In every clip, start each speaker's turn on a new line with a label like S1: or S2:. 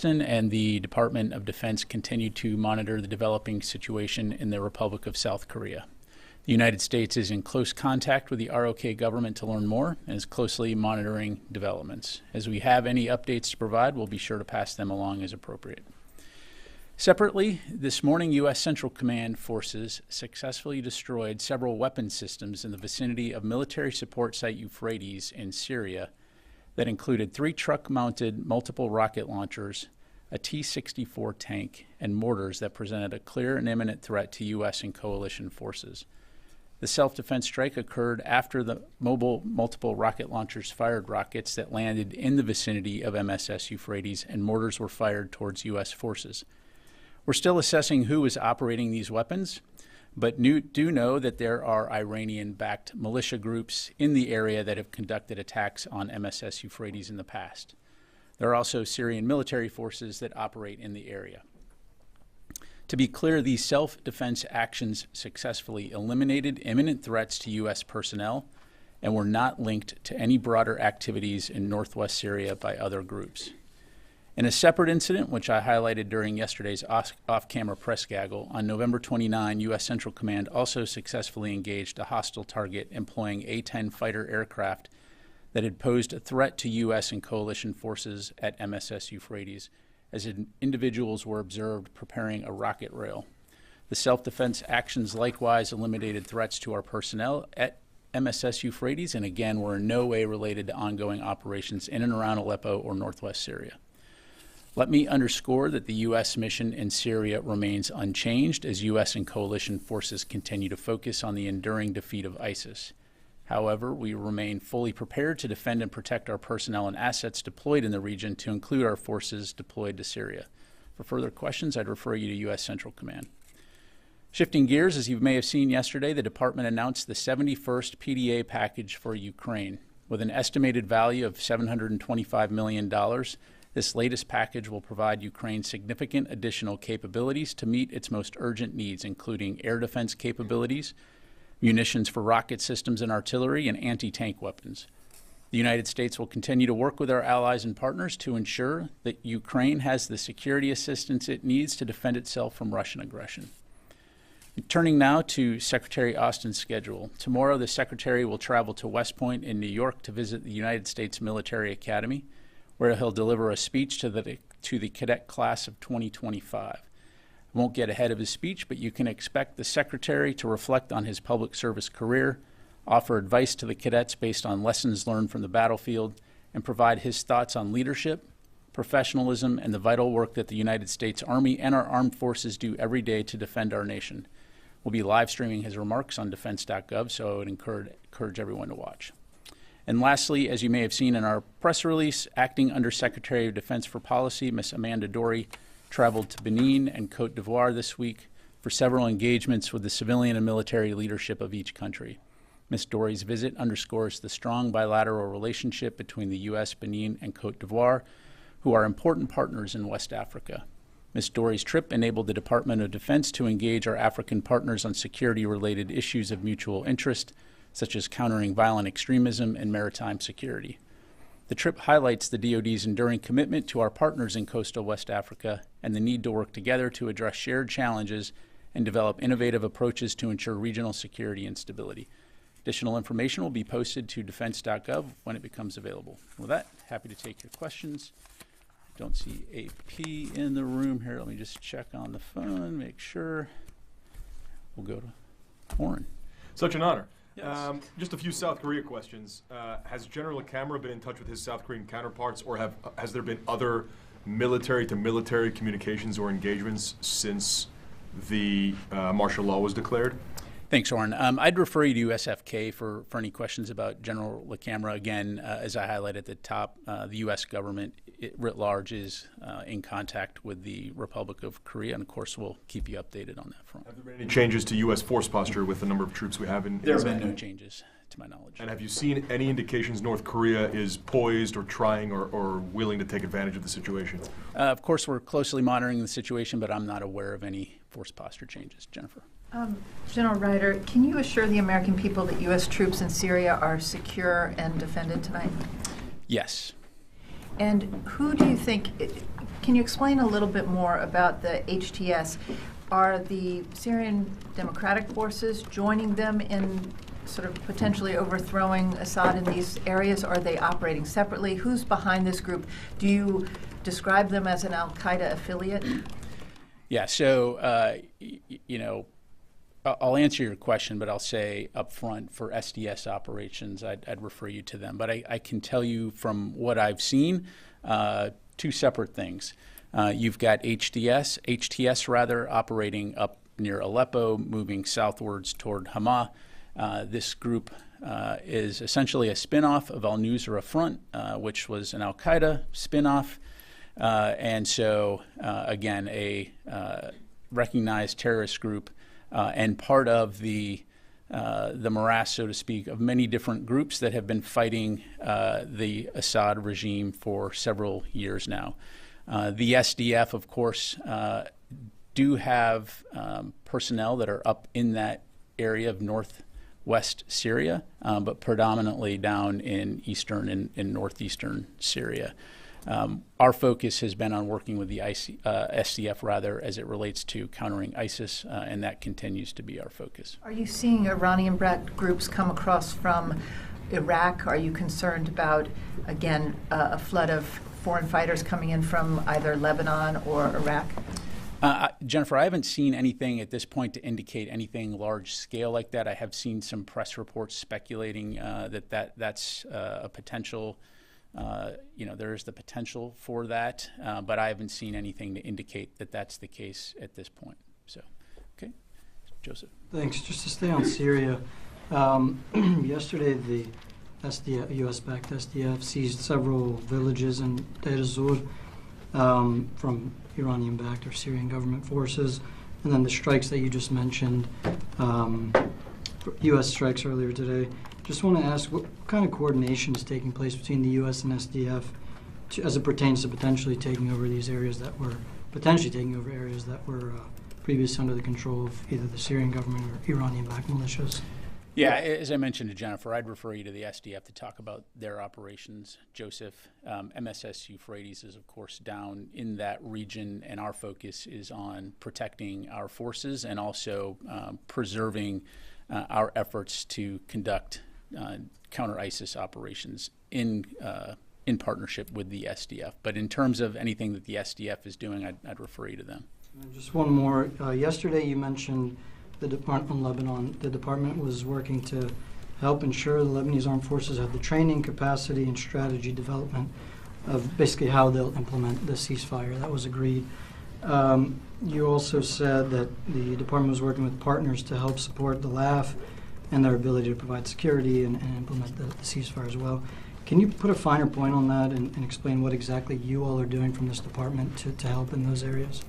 S1: And the Department of Defense continue to monitor the developing situation in the Republic of South Korea. The United States is in close contact with the ROK government to learn more and is closely monitoring developments. As we have any updates to provide, we'll be sure to pass them along as appropriate. Separately, this morning, U.S. Central Command forces successfully destroyed several weapon systems in the vicinity of military support site Euphrates in Syria that included 3 truck-mounted multiple rocket launchers, a T-64 tank, and mortars that presented a clear and imminent threat to U.S. and coalition forces. The self-defense strike occurred after the mobile multiple rocket launchers fired rockets that landed in the vicinity of MSS Euphrates, and mortars were fired towards U.S. forces. We're still assessing who is operating these weapons, but do know that there are Iranian-backed militia groups in the area that have conducted attacks on MSS Euphrates in the past. There are also Syrian military forces that operate in the area. To be clear, these self-defense actions successfully eliminated imminent threats to U.S. personnel and were not linked to any broader activities in northwest Syria by other groups. In a separate incident, which I highlighted during yesterday's off-camera press gaggle, on November 29, U.S. Central Command also successfully engaged a hostile target employing A-10 fighter aircraft that had posed a threat to U.S. and coalition forces at MSS Euphrates, as individuals were observed preparing a rocket rail. The self-defense actions likewise eliminated threats to our personnel at MSS Euphrates and again were in no way related to ongoing operations in and around Aleppo or northwest Syria. Let me underscore that the U.S. mission in Syria remains unchanged as U.S. and coalition forces continue to focus on the enduring defeat of ISIS. However, we remain fully prepared to defend and protect our personnel and assets deployed in the region, to include our forces deployed to Syria. For further questions, I'd refer you to U.S. Central Command. Shifting gears, as you may have seen yesterday, the Department announced the 71st PDA package for Ukraine. With an estimated value of $725 million, this latest package will provide Ukraine significant additional capabilities to meet its most urgent needs, including air defense capabilities, munitions for rocket systems and artillery, and anti-tank weapons. The United States will continue to work with our allies and partners to ensure that Ukraine has the security assistance it needs to defend itself from Russian aggression. Turning now to Secretary Austin's schedule. Tomorrow, the Secretary will travel to West Point in New York to visit the United States Military Academy, where he'll deliver a speech to the cadet class of 2025. I won't get ahead of his speech, but you can expect the Secretary to reflect on his public service career, offer advice to the cadets based on lessons learned from the battlefield, and provide his thoughts on leadership, professionalism, and the vital work that the United States Army and our armed forces do every day to defend our nation. We'll be live streaming his remarks on defense.gov, so I would encourage everyone to watch. And lastly, as you may have seen in our press release, Acting Under Secretary of Defense for Policy, Ms. Amanda Dory, traveled to Benin and Cote d'Ivoire this week for several engagements with the civilian and military leadership of each country. Ms. Dory's visit underscores the strong bilateral relationship between the U.S., Benin, and Cote d'Ivoire, who are important partners in West Africa. Ms. Dory's trip enabled the Department of Defense to engage our African partners on security-related issues of mutual interest, such as countering violent extremism and maritime security. The trip highlights the DoD's enduring commitment to our partners in coastal West Africa and the need to work together to address shared challenges and develop innovative approaches to ensure regional security and stability. Additional information will be posted to defense.gov when it becomes available. With that, happy to take your questions. Don't see AP in the room here. Let me just check on the phone, make sure. We'll go to Warren.
S2: Such an honor.
S1: Yes.
S2: Just a few South Korea questions. Has General LaCamera been in touch with his South Korean counterparts, or has there been other military-to-military communications or engagements since the martial law was declared?
S1: Thanks, Warren. I'd refer you to USFK for any questions about General LaCamera. Again, as I highlighted at the top, the U.S. government writ large is in contact with the Republic of Korea, and of course we'll keep you updated on that front.
S2: Have there been any changes to U.S. force posture with the number of troops we have in
S1: There have been no changes, to my knowledge.
S2: And have you seen any indications North Korea is poised or trying or willing to take advantage of the situation?
S1: Of course, we're closely monitoring the situation, but I'm not aware of any force posture changes. Jennifer.
S3: General Ryder, can you assure the American people that U.S. troops in Syria are secure and defended tonight?
S1: Yes.
S3: And who do you think, can you explain a little bit more about the HTS? Are the Syrian Democratic Forces joining them in sort of potentially overthrowing Assad in these areas? Are they operating separately? Who's behind this group? Do you describe them as an al-Qaeda affiliate?
S1: Yeah, so, I'll answer your question, but I'll say up front for SDS operations, I'd refer you to them. But I can tell you from what I've seen, two separate things. You've got HTS operating up near Aleppo, moving southwards toward Hama. This group is essentially a spin-off of al-Nusra Front, which was an al-Qaeda spin-off. And so, again, a recognized terrorist group and part of the morass, so to speak, of many different groups that have been fighting the Assad regime for several years now. The SDF, of course, do have personnel that are up in that area of northwest Syria, but predominantly down in eastern and northeastern Syria. Our focus has been on working with the SDF as it relates to countering ISIS, and that continues to be our focus.
S3: Are you seeing Iranian-backed groups come across from Iraq? Are you concerned about, again, a flood of foreign fighters coming in from either Lebanon or Iraq?
S1: Jennifer, I haven't seen anything at this point to indicate anything large scale like that. I have seen some press reports speculating that's a potential. There is the potential for that, but I haven't seen anything to indicate that that's the case at this point. So, okay, Joseph.
S4: Thanks. Just to stay on Syria, yesterday the U.S.-backed SDF seized several villages in Deir ez-Zor from Iranian-backed or Syrian government forces, and then the strikes that you just mentioned, U.S. strikes earlier today. Just want to ask, what kind of coordination is taking place between the U.S. and SDF as it pertains to potentially taking over these areas that were previously under the control of either the Syrian government or Iranian-backed militias?
S1: Yeah, as I mentioned to Jennifer, I'd refer you to the SDF to talk about their operations. Joseph, MSS Euphrates is, of course, down in that region, and our focus is on protecting our forces and also preserving our efforts to conduct counter-ISIS operations in partnership with the SDF. But in terms of anything that the SDF is doing, I'd refer you to them.
S4: And just one more. Yesterday you mentioned the Department of Lebanon. The department was working to help ensure the Lebanese armed forces have the training, capacity, and strategy development of basically how they'll implement the ceasefire. That was agreed. You also said that the department was working with partners to help support the LAF and their ability to provide security and implement the ceasefire as well. Can you put a finer point on that and explain what exactly you all are doing from this department to help in those areas?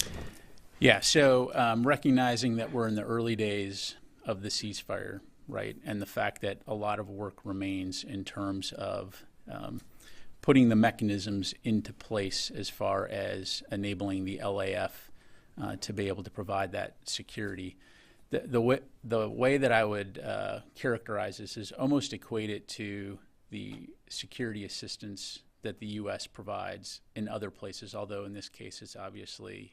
S1: Yeah, so recognizing that we're in the early days of the ceasefire, right, and the fact that a lot of work remains in terms of putting the mechanisms into place as far as enabling the LAF to be able to provide that security. The way that I would characterize this is almost equate it to the security assistance that the U.S. provides in other places, although in this case it's obviously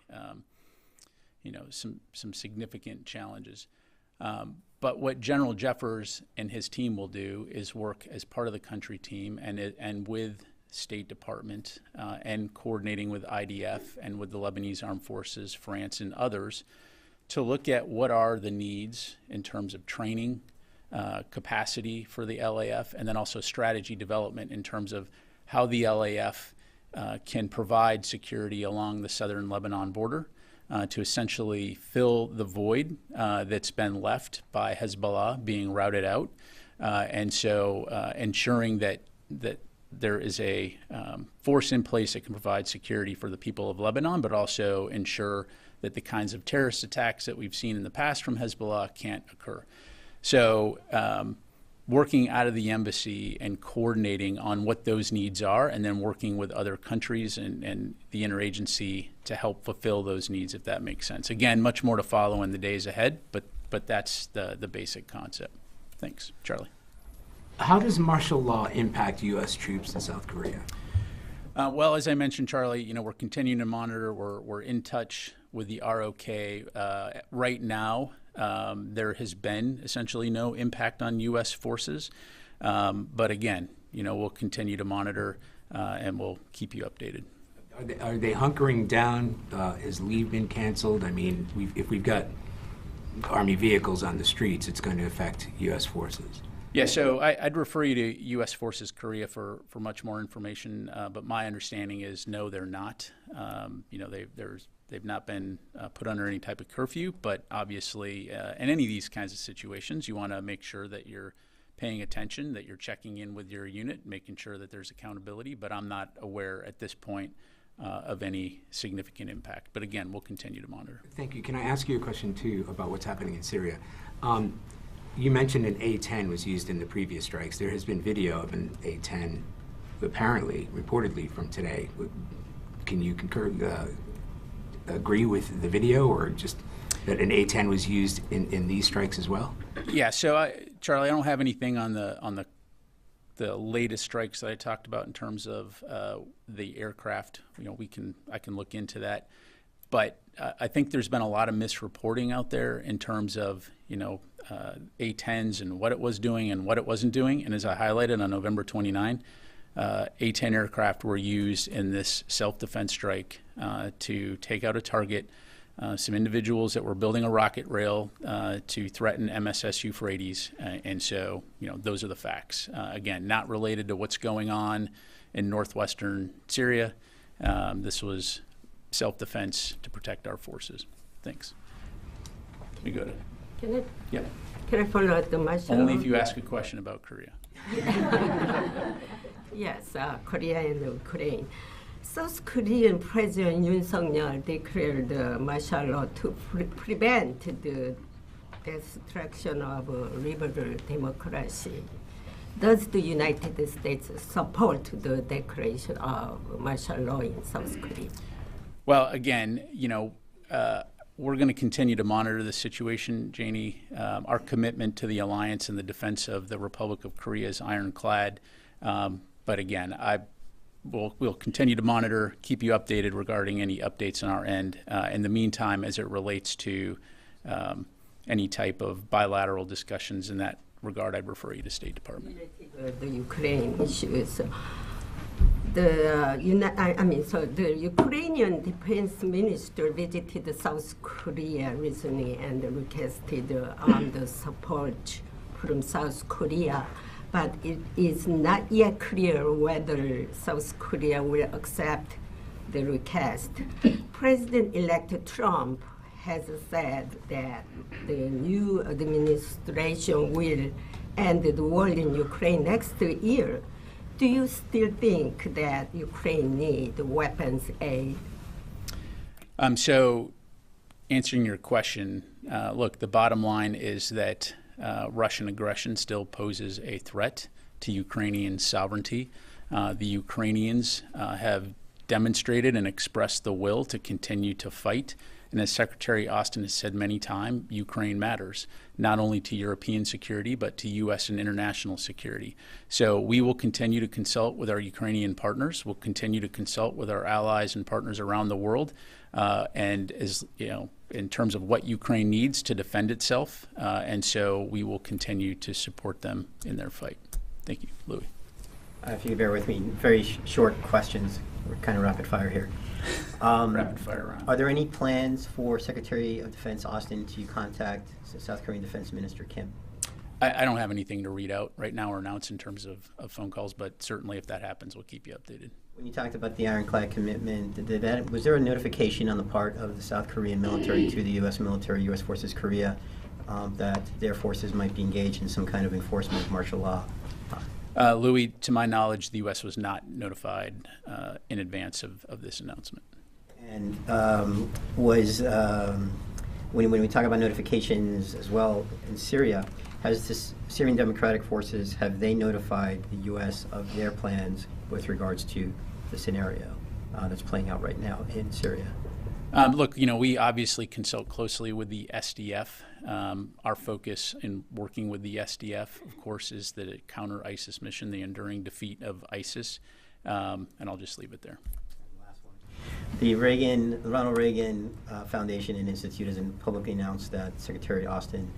S1: some significant challenges. But what General Jeffers and his team will do is work as part of the country team and with State Department and coordinating with IDF and with the Lebanese Armed Forces, France, and others to look at what are the needs in terms of training, capacity for the LAF, and then also strategy development in terms of how the LAF can provide security along the southern Lebanon border to essentially fill the void that's been left by Hezbollah being routed out, and so ensuring that there is a force in place that can provide security for the people of Lebanon, but also ensure that the kinds of terrorist attacks that we've seen in the past from Hezbollah can't occur. So working out of the embassy and coordinating on what those needs are, and then working with other countries and the interagency to help fulfill those needs, if that makes sense. Again, much more to follow in the days ahead, but that's the basic concept. Thanks. Charlie.
S5: How does martial law impact U.S. troops in South Korea?
S1: Well, as I mentioned, Charlie, we're continuing to monitor. We're in touch with the ROK. Right now, there has been essentially no impact on U.S. forces. But again, we'll continue to monitor and we'll keep you updated.
S5: Are they hunkering down? Has leave been canceled? I mean, if we've got Army vehicles on the streets, it's going to affect U.S. forces.
S1: Yeah, so I'd refer you to U.S. Forces Korea for much more information. But my understanding is no, they're not. They've not been put under any type of curfew. But obviously, in any of these kinds of situations, you want to make sure that you're paying attention, that you're checking in with your unit, making sure that there's accountability. But I'm not aware at this point of any significant impact. But again, we'll continue to monitor.
S5: Thank you. Can I ask you a question, too, about what's happening in Syria? You mentioned an A-10 was used in the previous strikes. There has been video of an A-10, apparently, reportedly from today. Can you agree with the video, or just that an A-10 was used in these strikes as well?
S1: Yeah, so Charlie, I don't have anything on the latest strikes that I talked about in terms of the aircraft. I can look into that. But I think there's been a lot of misreporting out there in terms of, A-10s and what it was doing and what it wasn't doing. And as I highlighted on November 29, A-10 aircraft were used in this self-defense strike to take out a target, some individuals that were building a rocket rail to threaten MSS Euphrates. And so, those are the facts. Again, not related to what's going on in northwestern Syria. This was self-defense to protect our forces. Thanks. You go to.
S6: Can I follow up the martial?
S1: Only if you ask a question about Korea.
S6: Yes, Korea and Ukraine. South Korean President Yoon Suk-yeol declared martial law to prevent the destruction of liberal democracy. Does the United States support the declaration of martial law in South Korea?
S1: Well, again, we're going to continue to monitor the situation, Janie. Our commitment to the alliance and the defense of the Republic of Korea is ironclad. But again, we'll continue to monitor, keep you updated regarding any updates on our end. In the meantime, as it relates to any type of bilateral discussions in that regard, I'd refer you to State Department.
S6: The Ukraine issues. The Ukrainian defense minister visited South Korea recently and requested armed support from South Korea, but it is not yet clear whether South Korea will accept the request. President-elect Trump has said that the new administration will end the war in Ukraine next year. Do you still think that Ukraine needs weapons aid?
S1: So, answering your question, look, the bottom line is that Russian aggression still poses a threat to Ukrainian sovereignty. The Ukrainians have demonstrated and expressed the will to continue to fight. And as Secretary Austin has said many times, Ukraine matters, not only to European security, but to U.S. and international security. So we will continue to consult with our Ukrainian partners. We'll continue to consult with our allies and partners around the world. And as in terms of what Ukraine needs to defend itself. And so we will continue to support them in their fight. Thank you. Louis.
S7: If you could bear with me, very short questions. We're kind of rapid fire here.
S1: Rapid fire round.
S7: Are there any plans for Secretary of Defense Austin to contact South Korean Defense Minister Kim?
S1: I don't have anything to read out right now or announce in terms of phone calls, but certainly if that happens, we'll keep you updated.
S7: When you talked about the ironclad commitment, was there a notification on the part of the South Korean military to the U.S. military, U.S. Forces Korea, that their forces might be engaged in some kind of enforcement of martial law?
S1: Louis, to my knowledge, the U.S. was not notified in advance of this announcement.
S7: And when we talk about notifications as well in Syria, has the Syrian Democratic Forces, have they notified the U.S. of their plans with regards to the scenario that's playing out right now in Syria?
S1: Look, we obviously consult closely with the SDF. Our focus in working with the SDF, of course, is the counter-ISIS mission, the enduring defeat of ISIS. And I'll just leave it there.
S7: The Ronald Reagan Foundation and Institute has publicly announced that Secretary Austin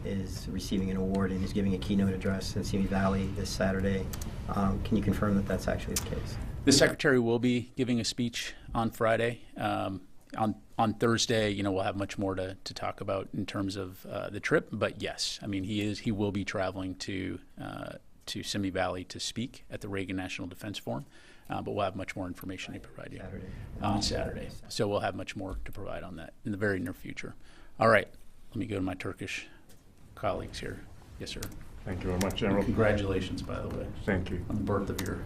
S7: is receiving an award and is giving a keynote address in Simi Valley this Saturday. Can you confirm that that's actually the case?
S1: The Secretary will be giving a speech on Friday. On Thursday, we'll have much more to talk about in terms of the trip. But yes, I mean, he will be traveling to Simi Valley to speak at the Reagan National Defense Forum. But we'll have much more information to provide you on Saturday. So we'll have much more to provide on that in the very near future. All right, let me go to my Turkish colleagues here. Yes, sir.
S8: Thank you very much, General.
S1: Congratulations, by the way,
S8: Thank you.
S1: on the birth of your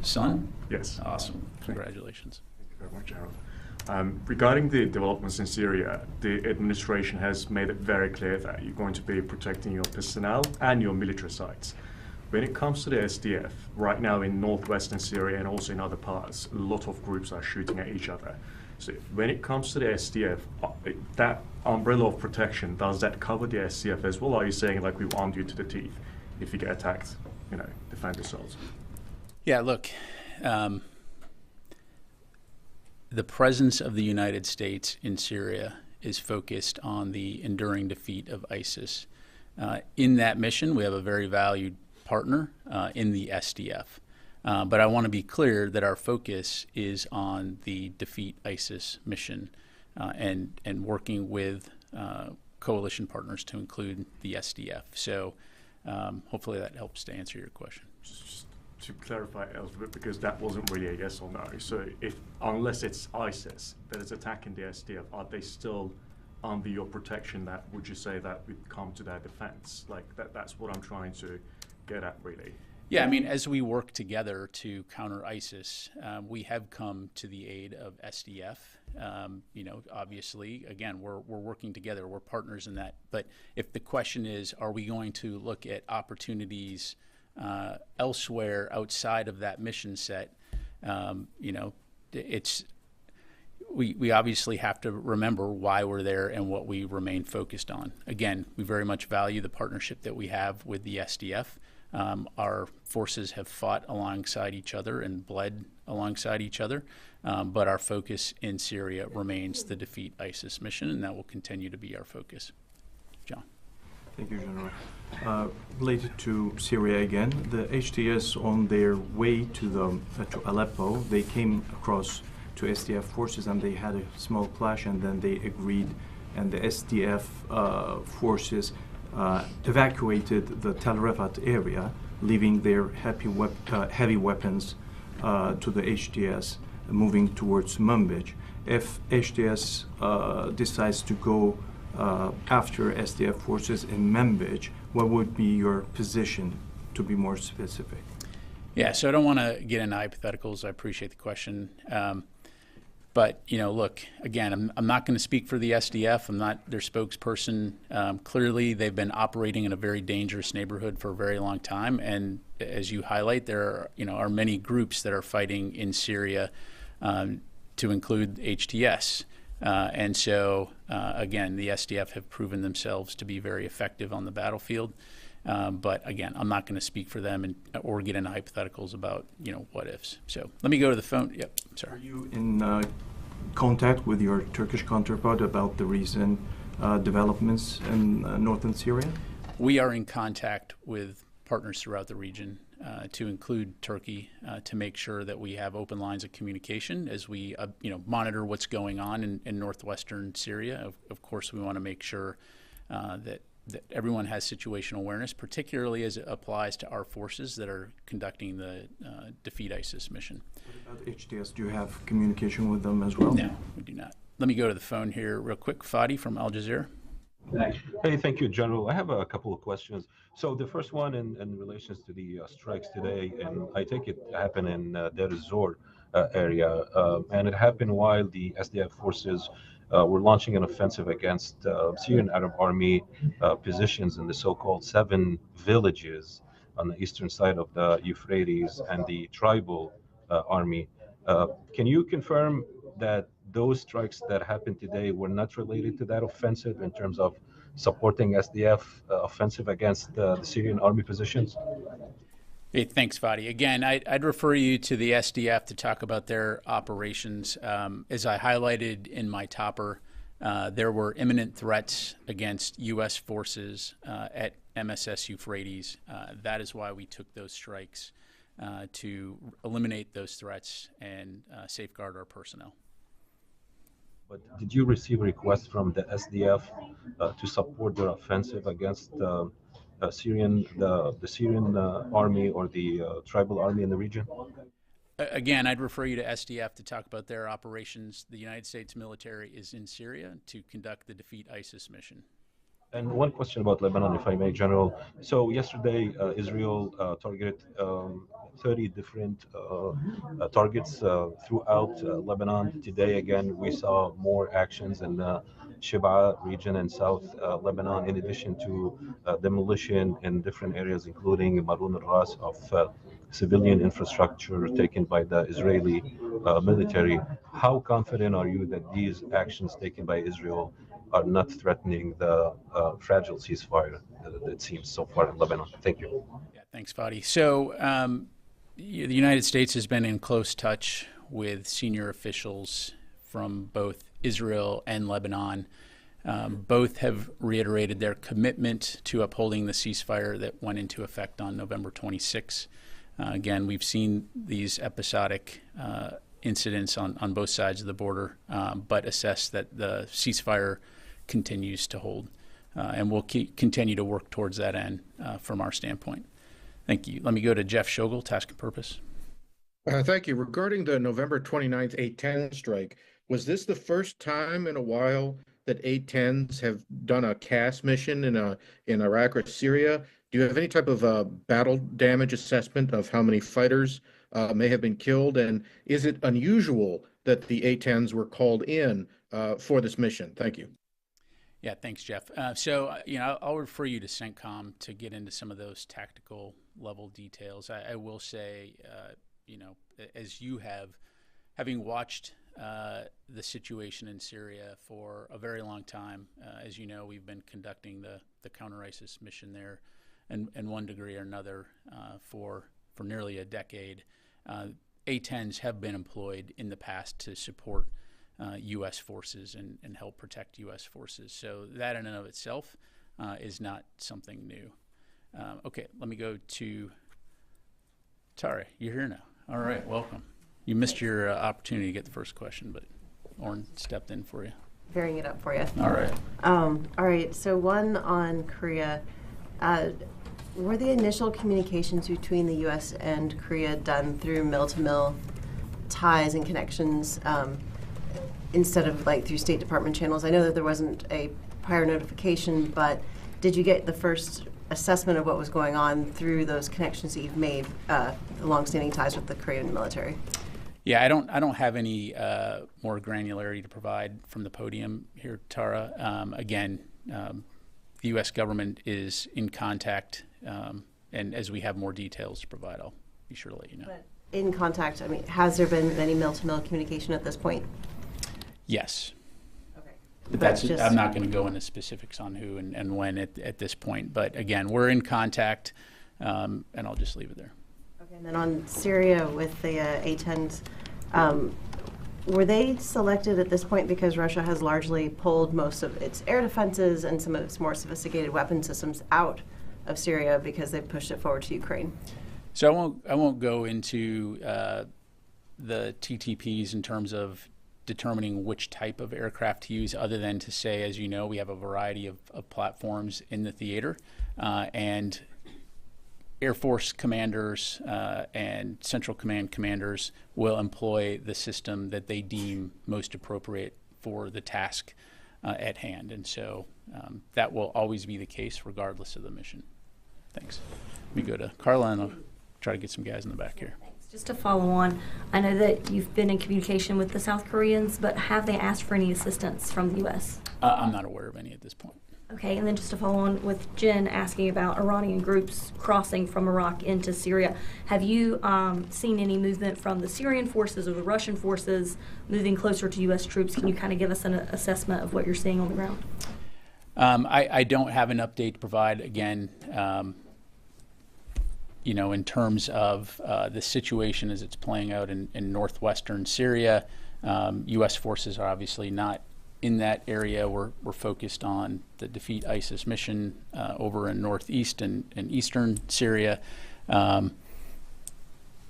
S1: son.
S8: Yes.
S1: Awesome. Congratulations.
S8: Thank you very much, General. Regarding the developments in Syria, the administration has made it very clear that you're going to be protecting your personnel and your military sites. When it comes to the SDF, right now in northwestern Syria and also in other parts, a lot of groups are shooting at each other. So when it comes to the SDF, that umbrella of protection, does that cover the SDF as well? Or are you saying like we've armed you to the teeth if you get attacked, defend yourselves?
S1: Yeah, look, the presence of the United States in Syria is focused on the enduring defeat of ISIS. In that mission, we have a very valued partner in the SDF. But I want to be clear that our focus is on the defeat ISIS mission and working with coalition partners to include the SDF. So hopefully that helps to answer your question.
S8: Just to clarify a little bit, because that wasn't really a yes or no. So unless it's ISIS that is attacking the SDF, are they still under your protection? That would you say that would come to their defense? Like that's what I'm trying to get at, really.
S1: Yeah, I mean, as we work together to counter ISIS, we have come to the aid of SDF. Obviously, again, we're working together. We're partners in that. But if the question is, are we going to look at opportunities elsewhere outside of that mission set, we obviously have to remember why we're there and what we remain focused on. Again, we very much value the partnership that we have with the SDF. Our forces have fought alongside each other and bled alongside each other, but our focus in Syria remains the defeat ISIS mission, and that will continue to be our focus. John.
S9: Thank you, General. Related to Syria again, the HTS on their way to Aleppo, they came across to SDF forces and they had a small clash, and then they agreed, and the SDF forces evacuated the Tel Rifat area, leaving their heavy weapons to the HTS, moving towards Manbij. If HTS decides to go after SDF forces in Manbij, what would be your position, to be more specific?
S1: Yeah, so I don't want to get into hypotheticals. I appreciate the question. But, look, again, I'm not going to speak for the SDF. I'm not their spokesperson. Clearly, they've been operating in a very dangerous neighborhood for a very long time. And as you highlight, there are many groups that are fighting in Syria, to include HTS. And so, again, the SDF have proven themselves to be very effective on the battlefield. But again, I'm not going to speak for them or get into hypotheticals about, what ifs. So let me go to the phone. Yep, sorry.
S9: Are you in contact with your Turkish counterpart about the recent developments in northern Syria?
S1: We are in contact with partners throughout the region, to include Turkey, to make sure that we have open lines of communication as we, monitor what's going on in northwestern Syria. Of course, we want to make sure that everyone has situational awareness, particularly as it applies to our forces that are conducting the defeat ISIS mission.
S9: What about HTS? Do you have communication with them as well?
S1: No, we do not. Let me go to the phone here real quick. Fadi from Al Jazeera.
S10: Hey, thank you, General. I have a couple of questions. So the first one in relations to the strikes today, and I think it happened in Deir ez-Zor area, and it happened while the SDF forces were launching an offensive against Syrian Arab Army positions in the so-called 7 villages on the eastern side of the Euphrates and the tribal army. Can you confirm that those strikes that happened today were not related to that offensive in terms of supporting SDF offensive against the Syrian army positions?
S1: Hey, thanks, Fadi. Again, I'd refer you to the SDF to talk about their operations. As I highlighted in my topper, there were imminent threats against U.S. forces at MSS Euphrates. That is why we took those strikes to eliminate those threats and safeguard our personnel.
S10: But did you receive requests from the SDF to support their offensive against the Syrian army or the tribal army in the region?
S1: Again, I'd refer you to SDF to talk about their operations. The United States military is in Syria to conduct the Defeat ISIS mission.
S10: And one question about Lebanon, if I may, General. So yesterday, Israel targeted 30 different targets throughout Lebanon. Today, again, we saw more actions in the Shib'a region and South Lebanon, in addition to demolition in different areas, including Marun al-Ras of civilian infrastructure taken by the Israeli military. How confident are you that these actions taken by Israel are not threatening the fragile ceasefire that it seems so far in Lebanon? Thank you.
S1: Yeah, thanks, Fadi. So the United States has been in close touch with senior officials from both Israel and Lebanon. Both have reiterated their commitment to upholding the ceasefire that went into effect on November 26. Again, we've seen these episodic incidents on both sides of the border, but assess that the ceasefire continues to hold. And we'll continue to work towards that end from our standpoint. Thank you. Let me go to Jeff Schogel, Task and Purpose.
S11: Thank you. Regarding the November 29th 810 strike, was this the first time in a while that 810s have done a CAS mission in Iraq or Syria? Do you have any type of battle damage assessment of how many fighters may have been killed? And is it unusual that the 810s were called in for this mission? Thank you.
S1: Yeah, thanks, Jeff. So, I'll refer you to CENTCOM to get into some of those tactical level details. I will say, as you have, having watched the situation in Syria for a very long time, as you know, we've been conducting the counter-ISIS mission there in one degree or another for nearly a decade. A-10s have been employed in the past to support U.S. forces and help protect U.S. forces. So that in and of itself is not something new. Okay, let me go to Tari. You're here now. All right, welcome. You missed your opportunity to get the first question, but Orrin stepped in for you.
S12: Varying it up for you.
S1: All right.
S12: All right, so one on Korea. Were the initial communications between the U.S. and Korea done through mill-to-mill ties and connections instead of through State Department channels? I know that there wasn't a prior notification, but did you get the first assessment of what was going on through those connections that you've made, the longstanding ties with the Korean military?
S1: Yeah, I don't have any more granularity to provide from the podium here, Tara. Again, the U.S. government is in contact, and as we have more details to provide, I'll be sure to let you know.
S12: But in contact, I mean, has there been any mill-to-mill communication at this point?
S1: Yes.
S12: Okay.
S1: But I'm not going to go into specifics on who and when at this point. But again, we're in contact, and I'll just leave it there.
S12: Okay, and then on Syria with the A-10s, were they selected at this point because Russia has largely pulled most of its air defenses and some of its more sophisticated weapon systems out of Syria because they've pushed it forward to Ukraine?
S1: So I won't go into the TTPs in terms of determining which type of aircraft to use, other than to say, as you know, we have a variety of platforms in the theater, and Air Force commanders and Central Command commanders will employ the system that they deem most appropriate for the task at hand. And so that will always be the case regardless of the mission. Thanks. Let me go to Carla, and I'll try to get some guys in the back here.
S13: Just to follow on, I know that you've been in communication with the South Koreans, but have they asked for any assistance from the U.S.?
S1: I'm not aware of any at this point.
S13: Okay, and then just to follow on with Jen asking about Iranian groups crossing from Iraq into Syria, have you seen any movement from the Syrian forces or the Russian forces moving closer to U.S. troops? Can you kind of give us an assessment of what you're seeing on the ground? I
S1: don't have an update to provide. Again, in terms of the situation as it's playing out in northwestern Syria, U.S. forces are obviously not in that area. We're focused on the Defeat ISIS mission over in northeast and eastern Syria.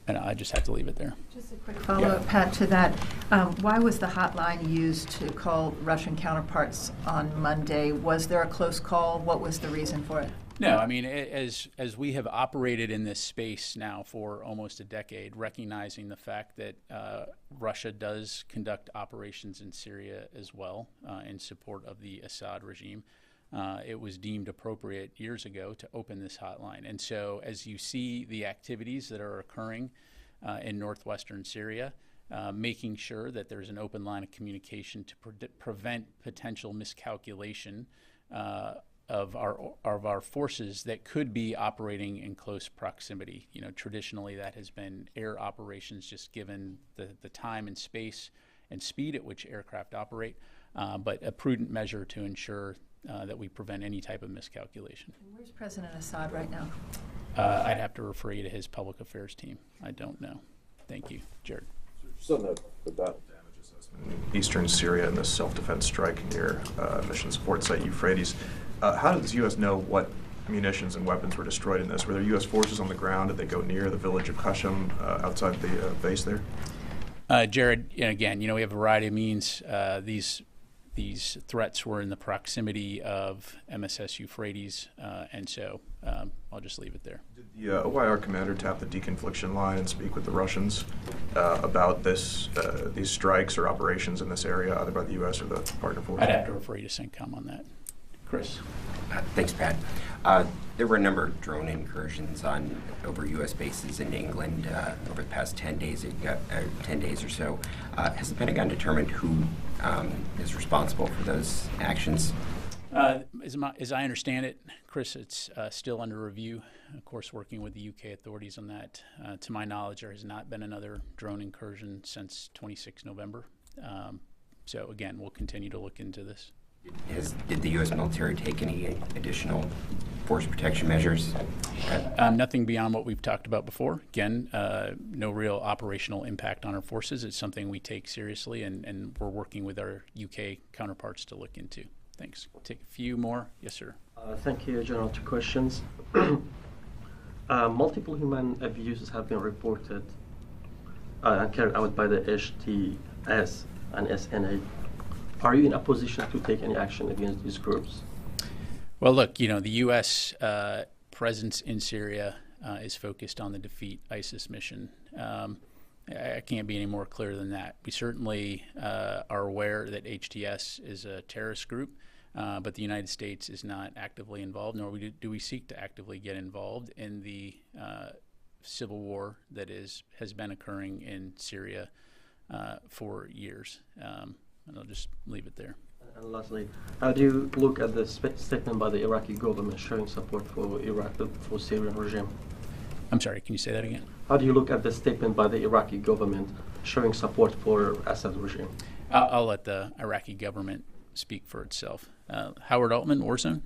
S1: And I just have to leave it there.
S3: Just a quick follow-up, Pat, to that. Why was the hotline used to call Russian counterparts on Monday? Was there a close call? What was the reason for it?
S1: No, I mean, as we have operated in this space now for almost a decade, recognizing the fact that Russia does conduct operations in Syria as well in support of the Assad regime, it was deemed appropriate years ago to open this hotline. And so as you see the activities that are occurring in northwestern Syria, making sure that there's an open line of communication to prevent potential miscalculation of our forces that could be operating in close proximity. Traditionally that has been air operations, just given the time and space and speed at which aircraft operate, but a prudent measure to ensure that we prevent any type of miscalculation.
S3: And where's President Assad right now?
S1: I'd have to refer you to his public affairs team. I don't know. Thank you, Jared.
S14: So the battle damage assessment in eastern Syria and the self-defense strike near mission support site Euphrates. How did the U.S. know what munitions and weapons were destroyed in this? Were there U.S. forces on the ground? Did they go near the village of Qashm outside the base there?
S1: Jared, again, we have a variety of means. These threats were in the proximity of MSS Euphrates, and so I'll just leave it there.
S14: Did the OIR commander tap the deconfliction line and speak with the Russians about these strikes or operations in this area, either by the U.S. or the partner forces?
S1: I'd have to refer you to CENTCOM on that. Chris.
S15: Thanks, Pat. There were a number of drone incursions over U.S. bases in England over the past 10 days or so. Has the Pentagon determined who is responsible for those actions?
S1: As I understand it, Chris, it's still under review. Of course, working with the UK authorities on that. To my knowledge, there has not been another drone incursion since 26 November. So again, we'll continue to look into this.
S15: Did the U.S. military take any additional force protection measures?
S1: Nothing beyond what we've talked about before. Again, no real operational impact on our forces. It's something we take seriously, and we're working with our UK counterparts to look into. Thanks. Take a few more. Yes, sir.
S16: Thank you, General. 2 questions. Multiple human abuses have been reported and carried out by the HTS and SNA. Are you in a position to take any action against these groups?
S1: Well, look, the U.S. Presence in Syria is focused on the Defeat ISIS mission. I can't be any more clear than that. We certainly are aware that HTS is a terrorist group, but the United States is not actively involved, nor do we seek to actively get involved in the civil war that has been occurring in Syria for years. And I'll just leave it there.
S16: And lastly, how do you look at the statement by the Iraqi government showing support for for Syrian regime?
S1: I'm sorry, can you say that again?
S16: How do you look at the statement by the Iraqi government showing support for Assad regime?
S1: I'll let the Iraqi government speak for itself. Howard Altman, Warzone.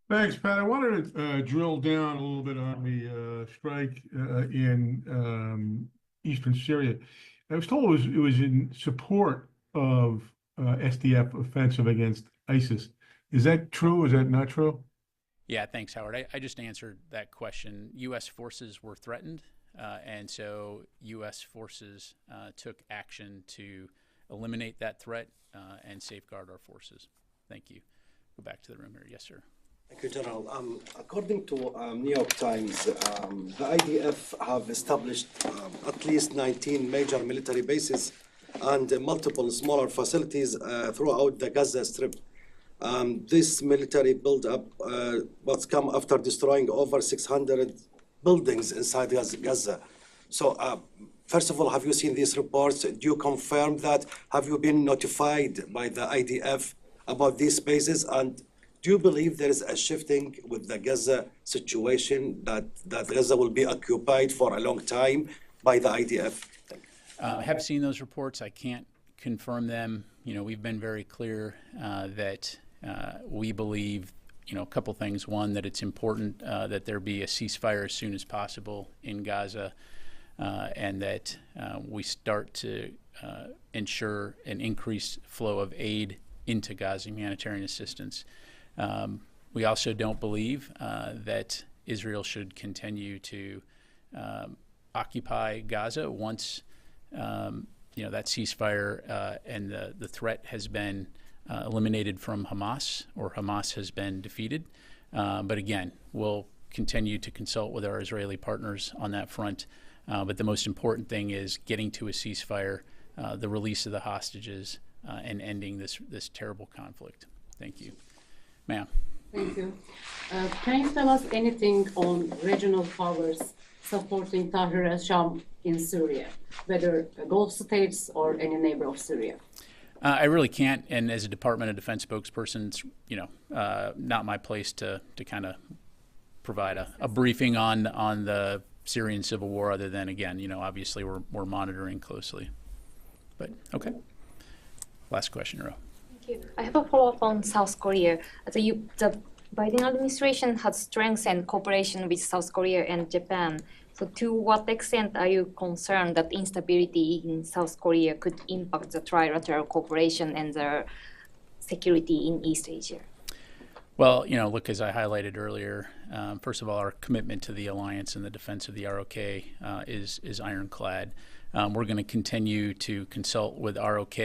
S17: Thanks, Pat. I wanted to drill down a little bit on the strike in eastern Syria. I was told it was in support of SDF offensive against ISIS. Is that true? Is that not true?
S1: Yeah, thanks, Howard. I just answered that question. U.S. forces were threatened, and so U.S. forces took action to eliminate that threat and safeguard our forces. Thank you. Go back to the room here. Yes, sir.
S18: Thank you, General. According to New York Times, the IDF have established at least 19 major military bases and multiple smaller facilities throughout the Gaza Strip. This military build-up what's come after destroying over 600 buildings inside Gaza. So, first of all, have you seen these reports? Do you confirm that? Have you been notified by the IDF about these bases? And do you believe there is a shifting with the Gaza situation, that Gaza will be occupied for a long time by the IDF?
S1: I have seen those reports. I can't confirm them. We've been very clear that we believe a couple things. One, that it's important that there be a ceasefire as soon as possible in Gaza, and that we start to ensure an increased flow of aid into Gaza, humanitarian assistance. We also don't believe that Israel should continue to occupy Gaza once that ceasefire and the threat has been eliminated from Hamas, or Hamas has been defeated. But again, we'll continue to consult with our Israeli partners on that front. But the most important thing is getting to a ceasefire, the release of the hostages, and ending this terrible conflict. Thank you. Ma'am.
S19: Thank you. Can you tell us anything on regional powers supporting Tahrir al-Sham in Syria, whether Gulf states or any neighbor of Syria?
S1: I really can't, and as a Department of Defense spokesperson, it's not my place to kind of provide a briefing on the Syrian civil war, other than, again, obviously we're monitoring closely. But okay. Last question, Ro.
S20: Thank you. I have a follow-up on South Korea. The Biden administration has strengthened cooperation with South Korea and Japan. So to what extent are you concerned that instability in South Korea could impact the trilateral cooperation and the security in East Asia?
S1: Well, look, as I highlighted earlier, first of all, our commitment to the alliance and the defense of the ROK is ironclad. We're going to continue to consult with ROK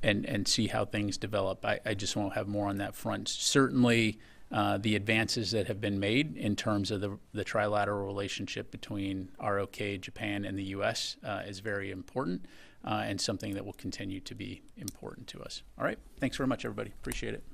S1: and see how things develop. I just won't have more on that front. Certainly, the advances that have been made in terms of the trilateral relationship between ROK, Japan, and the U.S. Is very important and something that will continue to be important to us. All right. Thanks very much, everybody. Appreciate it.